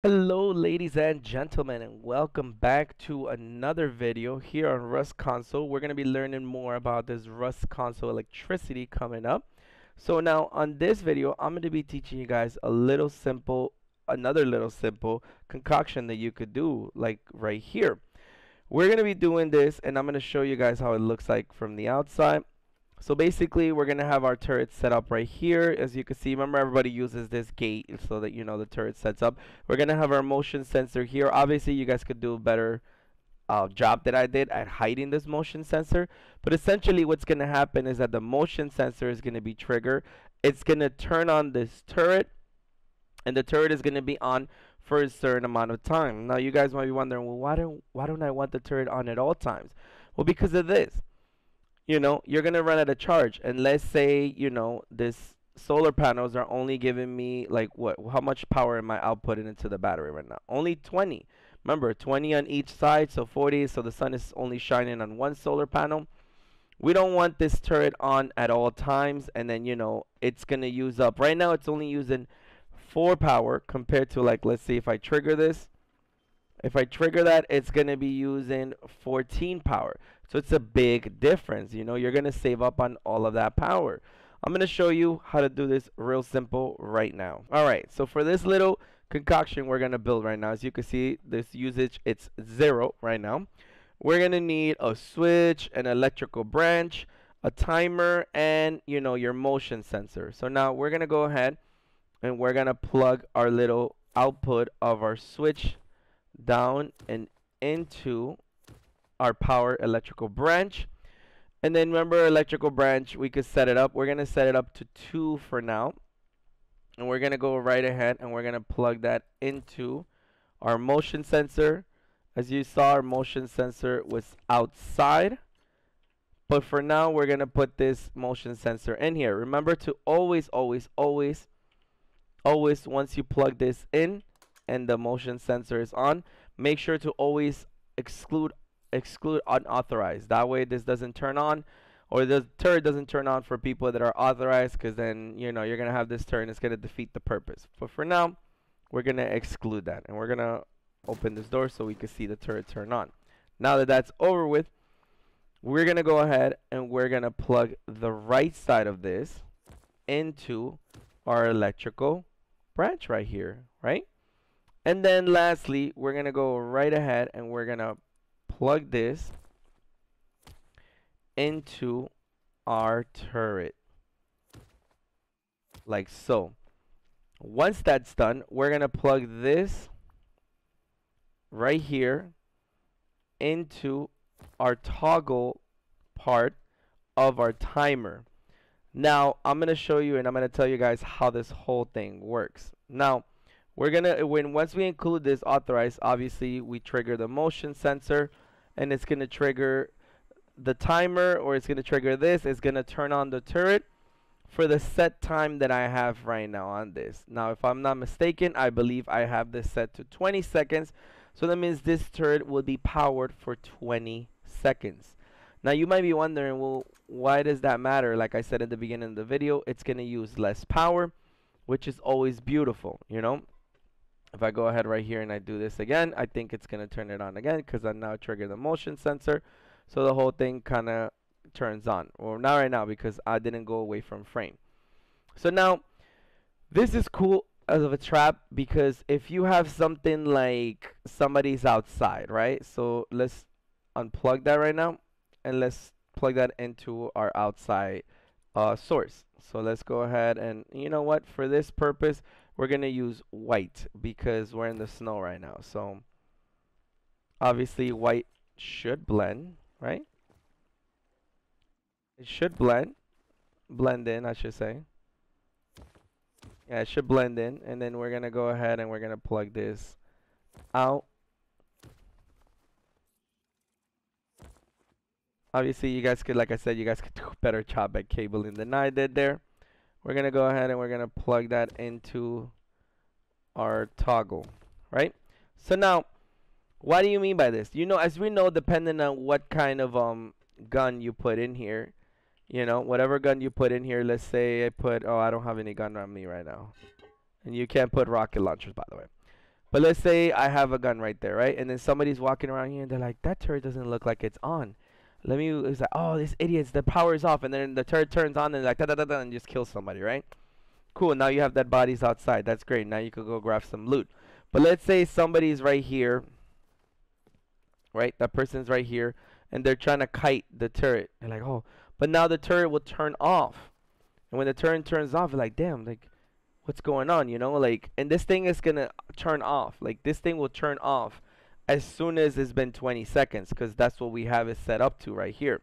Hello ladies and gentlemen, and welcome back to another video here on Rust Console. We're going to be learning more about this Rust Console electricity coming up. So now on this video I'm going to be teaching you guys another little simple concoction that you could do, like right here. We're going to be doing this and I'm going to show you guys how it looks like from the outside. So basically, we're gonna have our turret set up right here. As you can see, remember everybody uses this gate so that you know the turret sets up. We're gonna have our motion sensor here. Obviously, you guys could do a better job that I did at hiding this motion sensor. But essentially, what's gonna happen is that the motion sensor is gonna be triggered. It's gonna turn on this turret, and the turret is gonna be on for a certain amount of time. Now, you guys might be wondering, well, why don't I want the turret on at all times? Well, because of this. You're gonna run out of charge, and let's say, this solar panels are only giving me like how much power am I outputting into the battery right now? Only 20. Remember, 20 on each side, so 40. So the sun is only shining on one solar panel. We don't want this turret on at all times, and then it's gonna use up. Right now, it's only using 4 power compared to, like, let's see if I trigger this. If I trigger that, it's going to be using 14 power. So it's a big difference. You're going to save up on all of that power. I'm going to show you how to do this real simple right now. All right, so for this little concoction we're going to build right now, as you can see, this usage, it's 0 right now. We're going to need a switch, an electrical branch, a timer, and, your motion sensor. So now we're going to go ahead and we're going to plug our little output of our switch down and into our power electrical branch. And then remember, electrical branch, we could set it up. We're going to set it up to 2 for now. And we're going to go right ahead and we're going to plug that into our motion sensor. As you saw, our motion sensor was outside. But for now, we're going to put this motion sensor in here. Remember to always, once you plug this in and the motion sensor is on, make sure to always exclude unauthorized. That way this doesn't turn on, or the turret doesn't turn on for people that are authorized, because then you're gonna have this turret and it's gonna defeat the purpose. But for now, we're gonna exclude that, and we're gonna open this door so we can see the turret turn on. Now that that's over with, we're gonna go ahead and we're gonna plug the right side of this into our electrical branch right here, right? And then lastly, we're going to go right ahead and we're going to plug this into our turret, like so. Once that's done, we're going to plug this right here into our toggle part of our timer. Now, I'm going to show you and I'm going to tell you guys how this whole thing works. Now, we're going to, once we include this authorized, obviously we trigger the motion sensor, and it's going to trigger the timer, or it's going to trigger this. It's going to turn on the turret for the set time that I have right now on this. Now, if I'm not mistaken, I believe I have this set to 20 seconds. So that means this turret will be powered for 20 seconds. Now, you might be wondering, well, why does that matter? Like I said at the beginning of the video, it's going to use less power, which is always beautiful, If I go ahead right here and I do this again, I think it's going to turn it on again because I now trigger the motion sensor. So the whole thing kind of turns on. Well, not right now because I didn't go away from frame. So now, this is cool as of a trap, because if you have something like somebody's outside, right? So let's unplug that right now, and let's plug that into our outside source. So let's go ahead and, you know what, for this purpose, we're going to use white because we're in the snow right now. So obviously white should blend, right? It should blend in, I should say. Yeah, it should blend in. And then we're going to go ahead and we're going to plug this out. Obviously, you guys could, like I said, you guys could do a better job at cabling than I did there. We're going to go ahead and we're going to plug that into our toggle, right? So now, what do you mean by this? As we know, depending on what kind of gun you put in here, whatever gun you put in here, let's say I don't have any gun on me right now. And you can't put rocket launchers, by the way. But let's say I have a gun right there, right? And then somebody's walking around here and they're like, that turret doesn't look like it's on. It's like, oh, this idiot's, the power is off. And then the turret turns on and like, da da da da, and just kills somebody, right? Cool, now you have dead bodies outside. That's great. Now you could go grab some loot. But let's say somebody's right here, right? That person's right here, and they're trying to kite the turret. They're like, oh, but now the turret will turn off. And when the turret turns off, you're like, damn, like, what's going on, you know? Like, and this thing is gonna turn off. Like, this thing will turn off as soon as it's been 20 seconds, because that's what we have it set up to right here.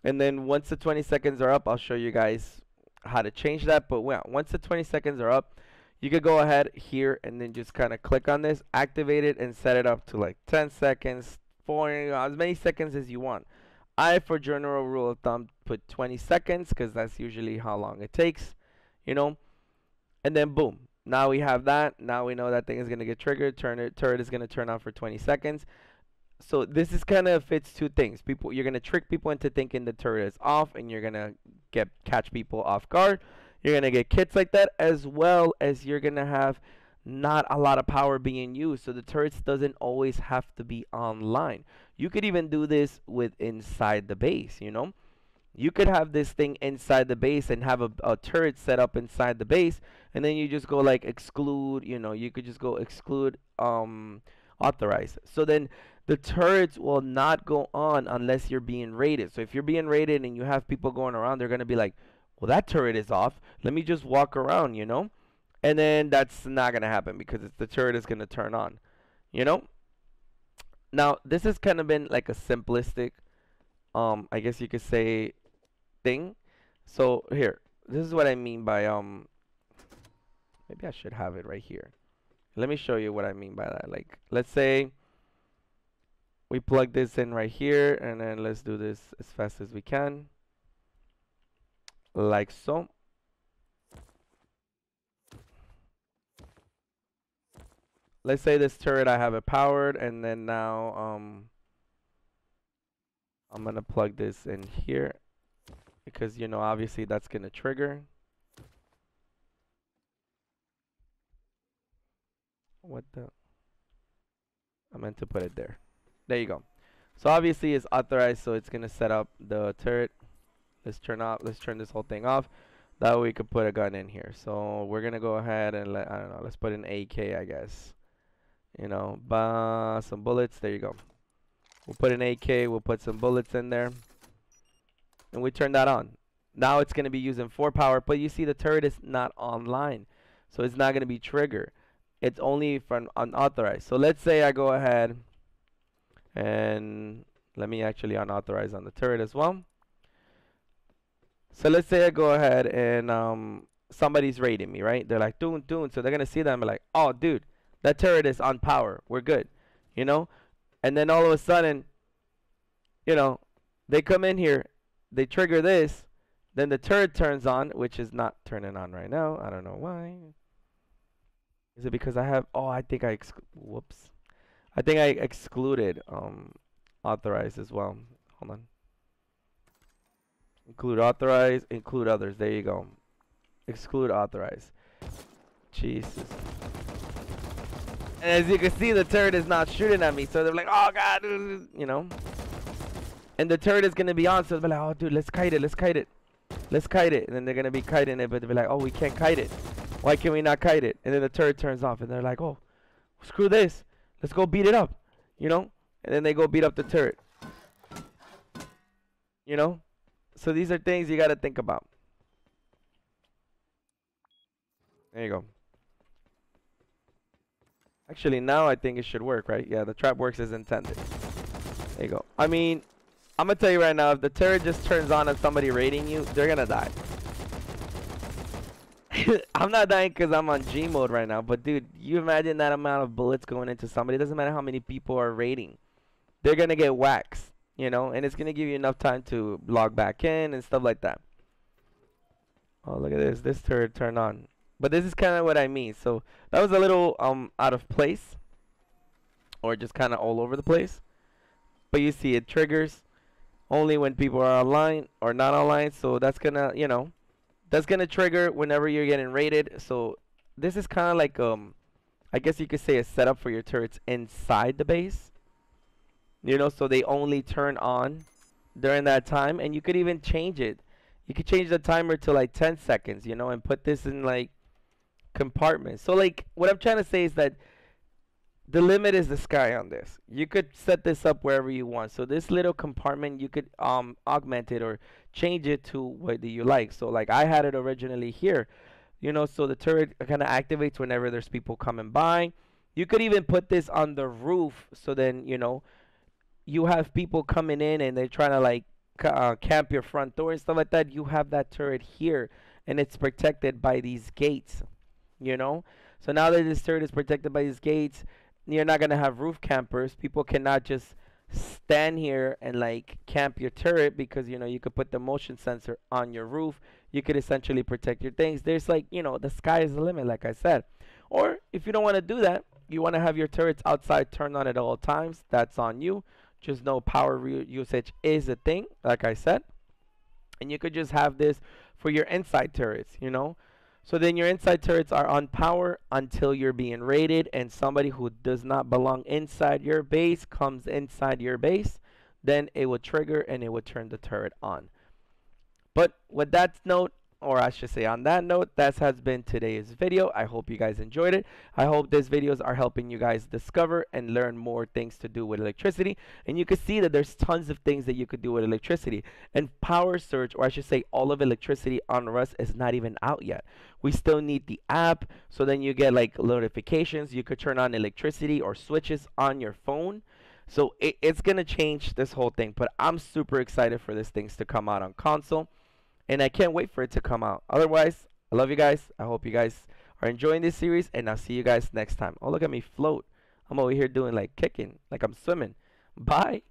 And then once the 20 seconds are up, I'll show you guys how to change that. But well, once the 20 seconds are up, you could go ahead here and then just kind of click on this, activate it, and set it up to like 10 seconds, as many seconds as you want. I, for general rule of thumb, put 20 seconds because that's usually how long it takes, you know. And then boom, now we have that. Now we know that thing is gonna get triggered. Turret is gonna turn on for 20 seconds. So this is kind of fits two things. People, you're gonna trick people into thinking the turret is off, and you're gonna catch people off guard. You're gonna get kits like that, as well as you're gonna have not a lot of power being used. So the turrets doesn't always have to be online. You could even do this with inside the base, you know. You could have this thing inside the base and have a turret set up inside the base, and then you just go like exclude, you know, you could just go exclude authorize. So then the turrets will not go on unless you're being raided. So if you're being raided and you have people going around, they're going to be like, well, that turret is off. Let me just walk around, you know? And then that's not going to happen because the turret is going to turn on, you know? Now, this has kind of been like a simplistic, I guess you could say, thing. So here, this is what I mean by, maybe I should have it right here. Let me show you what I mean by that. Like, let's say we plug this in right here, and then let's do this as fast as we can. Like so. Let's say this turret, I have it powered, and then now I'm gonna plug this in here because, you know, obviously that's gonna trigger. What the? I meant to put it there. There you go. So obviously it's authorized, so it's gonna set up the turret. Let's turn this whole thing off. That way we could put a gun in here. So we're gonna go ahead and I don't know, let's put an AK, I guess. You know, some bullets. There you go. We'll put an AK. We'll put some bullets in there, and we turn that on. Now it's gonna be using 4 power, but you see the turret is not online, so it's not gonna be triggered. It's only from unauthorized. So let's say I go ahead and let me actually unauthorize on the turret as well. So let's say I go ahead and somebody's raiding me, right? They're like, doon. So they're gonna see that and be like, oh, dude, that turret is on power. We're good, you know? And then all of a sudden, you know, they come in here, they trigger this, then the turret turns on, which is not turning on right now. I don't know why. Is it because I have, oh, I think I, whoops. I think I excluded authorized as well. Hold on. Include authorized, include others. There you go. Exclude authorized. Jesus. And as you can see, the turret is not shooting at me. So they're like, oh, God, you know. And the turret is going to be on. So they're like, oh, dude, let's kite it. Let's kite it. Let's kite it. And then they're going to be kiting it. But they'll be like, oh, we can't kite it. Why can we not kite it? And then the turret turns off. And they're like, oh, screw this. Let's go beat it up. You know. And then they go beat up the turret. You know. So these are things you got to think about. There you go. Actually, now I think it should work, right? Yeah, the trap works as intended. There you go. I mean, I'm going to tell you right now, if the turret just turns on and somebody raiding you, they're going to die. I'm not dying because I'm on G mode right now. But, dude, you imagine that amount of bullets going into somebody. It doesn't matter how many people are raiding. They're going to get waxed, you know? And it's going to give you enough time to log back in and stuff like that. Oh, look at this. This turret turned on. But this is kind of what I mean. So that was a little out of place, or just kind of all over the place. But you see, it triggers only when people are online or not online. So that's gonna, you know, that's gonna trigger whenever you're getting raided. So this is kind of like I guess you could say a setup for your turrets inside the base. You know, so they only turn on during that time, and you could even change it. You could change the timer to like 10 seconds, you know, and put this in like compartments. So like what I'm trying to say is that the limit is the sky on this. You could set this up wherever you want. So this little compartment, you could augment it or change it to what do you like. So like I had it originally here, you know, so the turret kind of activates whenever there's people coming by. You could even put this on the roof, so then, you know, you have people coming in and they're trying to like camp your front door and stuff like that. You have that turret here, and it's protected by these gates, you know. So now that this turret is protected by these gates, you're not gonna have roof campers. People cannot just stand here and like camp your turret, because you know you could put the motion sensor on your roof. You could essentially protect your things. There's like, you know, the sky is the limit, like I said. Or if you don't want to do that, you want to have your turrets outside turned on at all times, that's on you. Just know power usage is a thing, like I said. And you could just have this for your inside turrets, you know. So then your inside turrets are on power until you're being raided, and somebody who does not belong inside your base comes inside your base. Then it will trigger and it will turn the turret on. But with that note, or I should say on that note, that has been today's video. I hope you guys enjoyed it. I hope these videos are helping you guys discover and learn more things to do with electricity. And you can see that there's tons of things that you could do with electricity. And power surge, or I should say all of electricity on Rust, is not even out yet. We still need the app, so then you get like notifications. You could turn on electricity or switches on your phone. So it's going to change this whole thing. But I'm super excited for these things to come out on console. And I can't wait for it to come out. Otherwise, I love you guys. I hope you guys are enjoying this series, and I'll see you guys next time. Oh, look at me float. I'm over here doing like kicking, like I'm swimming. Bye.